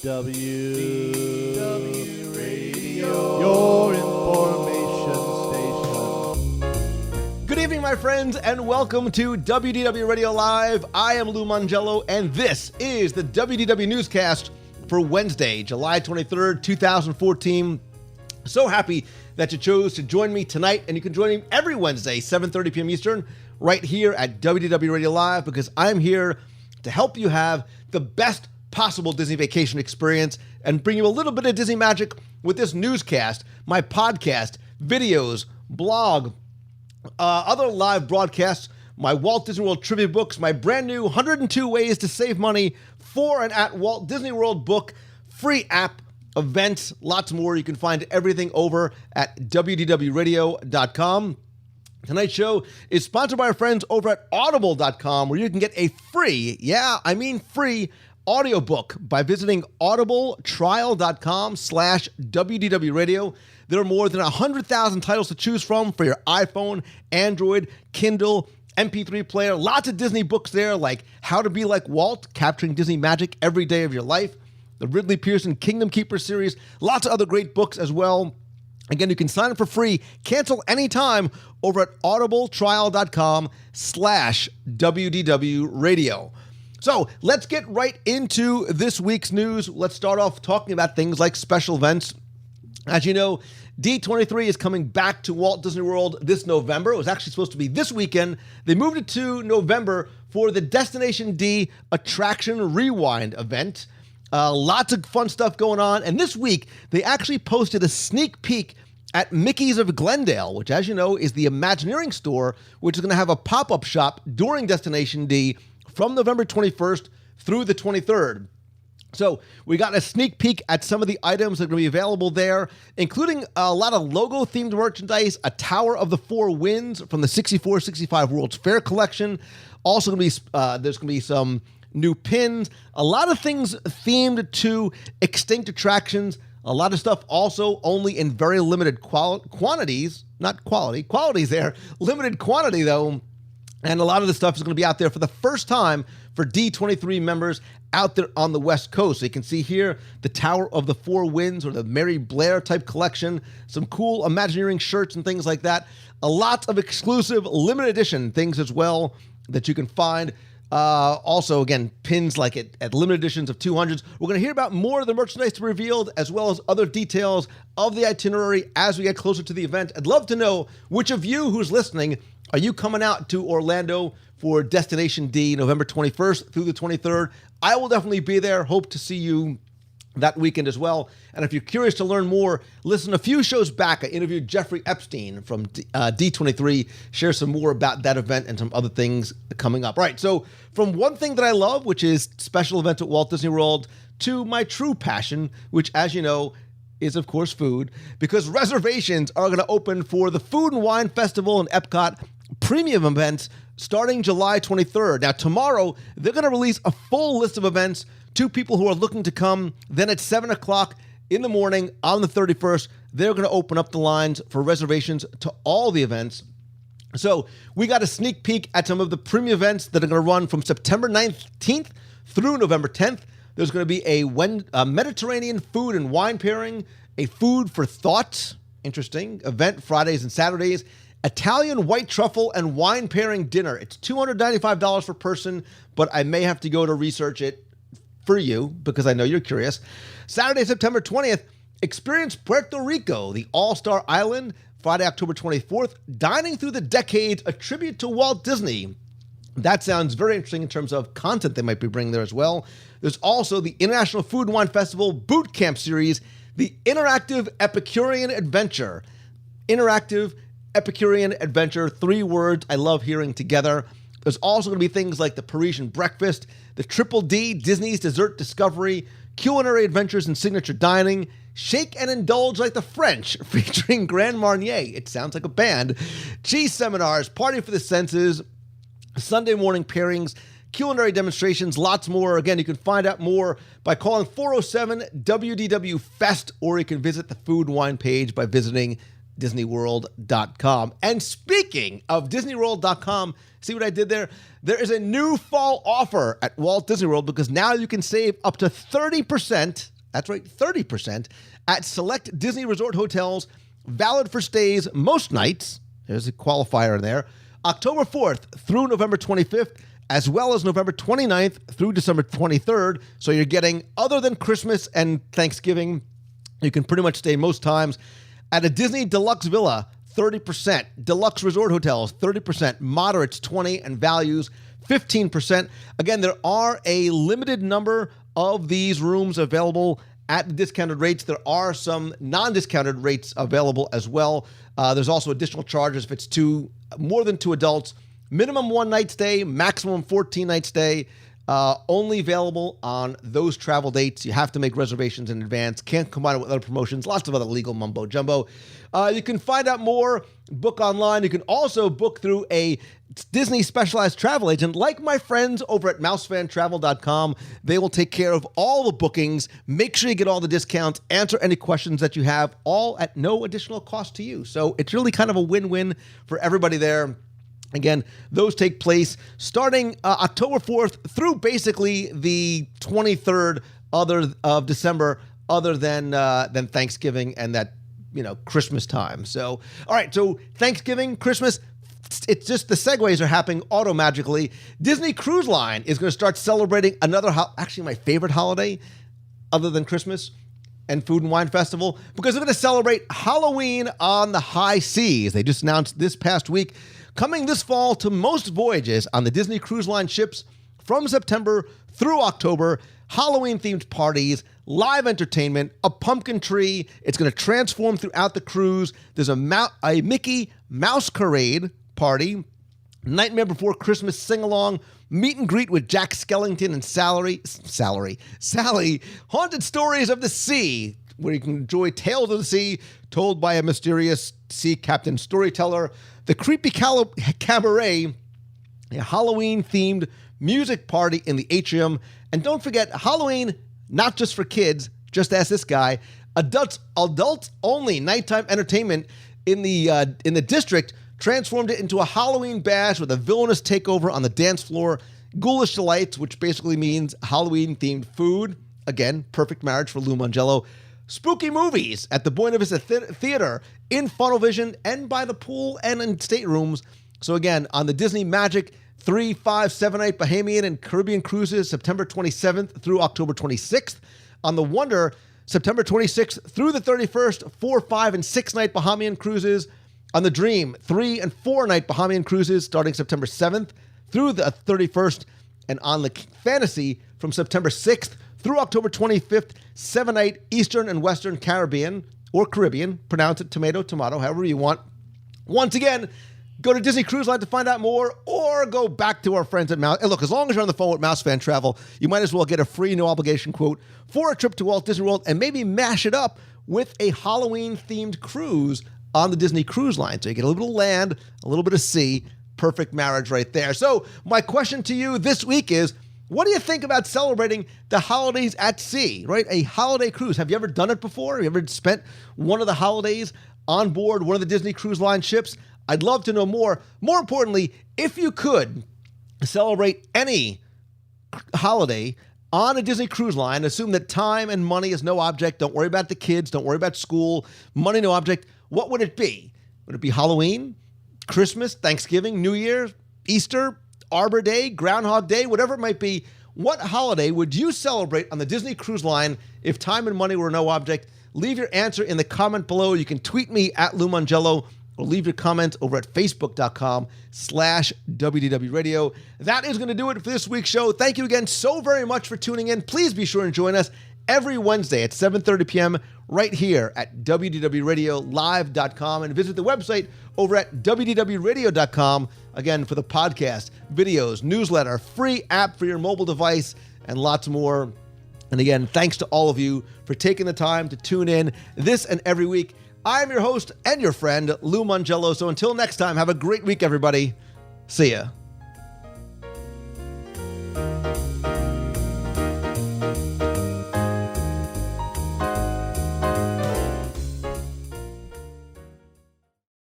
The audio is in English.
WDW Radio, your information station. Good evening, my friends, and welcome to WDW Radio Live. I am Lou Mangello, and this is the WDW Newscast for Wednesday, July 23rd, 2014. So happy that you chose to join me tonight, and you can join me every Wednesday, 7:30 p.m. Eastern, right here at WDW Radio Live, because I'm here to help you have the best possible Disney vacation experience and bring you a little bit of Disney magic with this newscast, my podcast, videos, blog, other live broadcasts, my Walt Disney World trivia books, my brand new 102 Ways to Save Money for and at Walt Disney World book, free app, events, lots more. You can find everything over at WDWRadio.com. Tonight's show is sponsored by our friends over at Audible.com, where you can get a free, free audiobook by visiting audibletrial.com/WDWRadio. There are more than 100,000 titles to choose from for your iPhone, Android, Kindle, MP3 player. Lots of Disney books there, like How to Be Like Walt, Capturing Disney Magic Every Day of Your Life, the Ridley Pearson Kingdom Keeper series, lots of other great books as well. Again, you can sign up for free, cancel anytime over at audibletrial.com/WDWRadio. So let's get right into this week's news. Let's start off talking about things like special events. As you know, D23 is coming back to Walt Disney World this November. It was actually supposed to be this weekend. They moved it to November for the Destination D Attraction Rewind event. Lots of fun stuff going on. And this week, they actually posted a sneak peek at Mickey's of Glendale, which, as you know, is the Imagineering store, which is going to have a pop-up shop during Destination D from November 21st through the 23rd. So we got a sneak peek at some of the items that are going to be available there, including a lot of logo-themed merchandise, a Tower of the Four Winds from the 64-65 World's Fair collection. Also going to be there's going to be some new pins, a lot of things themed to extinct attractions, a lot of stuff also only in very limited quantities, not quality, quality's there, limited quantity though. And a lot of the stuff is going to be out there for the first time for D23 members out there on the West Coast. So you can see here the Tower of the Four Winds, or the Mary Blair type collection, some cool Imagineering shirts and things like that. A lot of exclusive limited edition things as well that you can find. Also, again, pins like at limited editions of 200s. We're going to hear about more of the merchandise to be revealed, as well as other details of the itinerary as we get closer to the event. I'd love to know which of you who's listening, are you coming out to Orlando for Destination D November 21st through the 23rd? I will definitely be there. Hope to see you that weekend as well. And if you're curious to learn more, listen, a few shows back, I interviewed Jeffrey Epstein from D23, share some more about that event and some other things coming up. Right, so from one thing that I love, which is special events at Walt Disney World, to my true passion, which, as you know, is, of course, food, because reservations are going to open for the Food and Wine Festival and Epcot premium events starting July 23rd. Now, tomorrow, they're going to release a full list of events to people who are looking to come. Then at 7 o'clock in the morning on the 31st, they're going to open up the lines for reservations to all the events. So we got a sneak peek at some of the premium events that are going to run from September 19th through November 10th. There's going to be a Mediterranean food and wine pairing, a food for thought, interesting, event Fridays and Saturdays, Italian white truffle and wine pairing dinner. It's $295 per person, but I may have to go to research it for you because I know you're curious. Saturday, September 20th, experience Puerto Rico, the All-Star Island. Friday, October 24th, Dining Through the Decades, a tribute to Walt Disney. That sounds very interesting in terms of content they might be bringing there as well. There's also the International Food and Wine Festival Boot Camp Series, the Interactive Epicurean Adventure. Interactive Epicurean Adventure, 3 words I love hearing together. There's also going to be things like the Parisian Breakfast, the Triple D, Disney's Dessert Discovery, Culinary Adventures and Signature Dining, Shake and Indulge Like the French, featuring Grand Marnier. It sounds like a band. Cheese Seminars, Party for the Senses, Sunday morning pairings, culinary demonstrations, lots more. Again, you can find out more by calling 407-WDW-FEST, or you can visit the Food and Wine page by visiting DisneyWorld.com. And speaking of DisneyWorld.com, see what I did there? There is a new fall offer at Walt Disney World because now you can save up to 30%, that's right, 30%, at select Disney Resort hotels, valid for stays most nights, there's a qualifier in there, October 4th through November 25th, as well as November 29th through December 23rd. So you're getting, other than Christmas and Thanksgiving, you can pretty much stay most times at a Disney Deluxe Villa, 30%, Deluxe Resort Hotels, 30%, Moderates, 20%, and Values, 15%. Again, there are a limited number of these rooms available at the discounted rates. There are some non-discounted rates available as well. There's also additional charges if it's more than 2 adults. Minimum 1-night stay, maximum 14-night stay. Only available on those travel dates. You have to make reservations in advance. Can't combine it with other promotions. Lots of other legal mumbo jumbo. You can find out more, book online. You can also book through a Disney specialized travel agent like my friends over at mousefantravel.com. They will take care of all the bookings. Make sure you get all the discounts. Answer any questions that you have, all at no additional cost to you. So it's really kind of a win-win for everybody there. Again, those take place starting October 4th through basically the 23rd of December, other than Thanksgiving and that, Christmas time. So, all right, so Thanksgiving, Christmas, it's just the segues are happening auto-magically. Disney Cruise Line is going to start celebrating another, actually my favorite holiday other than Christmas and Food and Wine Festival, because they're going to celebrate Halloween on the high seas. They just announced this past week, coming this fall to most voyages on the Disney Cruise Line ships from September through October, Halloween-themed parties, live entertainment, a pumpkin tree. It's going to transform throughout the cruise. There's a Mickey Mouse-Carade party, Nightmare Before Christmas sing-along, meet and greet with Jack Skellington and Sally, haunted stories of the sea, where you can enjoy tales of the sea told by a mysterious sea captain storyteller, the creepy cabaret, a Halloween-themed music party in the atrium, and don't forget, Halloween, not just for kids, just ask this guy, adults only nighttime entertainment in the district, transformed it into a Halloween bash with a villainous takeover on the dance floor, Ghoulish Delights, which basically means Halloween-themed food. Again, perfect marriage for Lou Mangello. Spooky movies at the Buena Vista Theater, in Funnel Vision, and by the pool and in staterooms. So again, on the Disney Magic 3, 5, 7-night Bahamian and Caribbean cruises, September 27th through October 26th. On the Wonder, September 26th through the 31st, 4, 5, and 6-night Bahamian cruises. On the Dream, 3 and 4-night Bahamian cruises starting September 7th through the 31st. And on the Fantasy, from September 6th through October 25th, 7-night Eastern and Western Caribbean, or Caribbean, pronounce it tomato, however you want. Once again, go to Disney Cruise Line to find out more, or go back to our friends at Mouse. And look, as long as you're on the phone with Mouse Fan Travel, you might as well get a free, no-obligation quote for a trip to Walt Disney World, and maybe mash it up with a Halloween-themed cruise on the Disney Cruise Line. So you get a little bit of land, a little bit of sea. Perfect marriage right there. So my question to you this week is, what do you think about celebrating the holidays at sea, right? A holiday cruise. Have you ever done it before? Have you ever spent one of the holidays on board one of the Disney Cruise Line ships? I'd love to know more. More importantly, if you could celebrate any holiday on a Disney Cruise Line, assume that time and money is no object. Don't worry about the kids. Don't worry about school. Money, no object. What would it be? Would it be Halloween, Christmas, Thanksgiving, New Year, Easter, Arbor Day, Groundhog Day, whatever it might be? What holiday would you celebrate on the Disney Cruise Line if time and money were no object? Leave your answer in the comment below. You can tweet me at Lou Mangello, or leave your comments over at facebook.com/WDW Radio. That is going to do it for this week's show. Thank you again so very much for tuning in. Please be sure and join us every Wednesday at 7:30 p.m. right here at WDWRadioLive.com, and visit the website over at WDWRadio.com, again, for the podcast, videos, newsletter, free app for your mobile device, and lots more. And again, thanks to all of you for taking the time to tune in this and every week. I'm your host and your friend, Lou Mangello. So until next time, have a great week, everybody. See ya.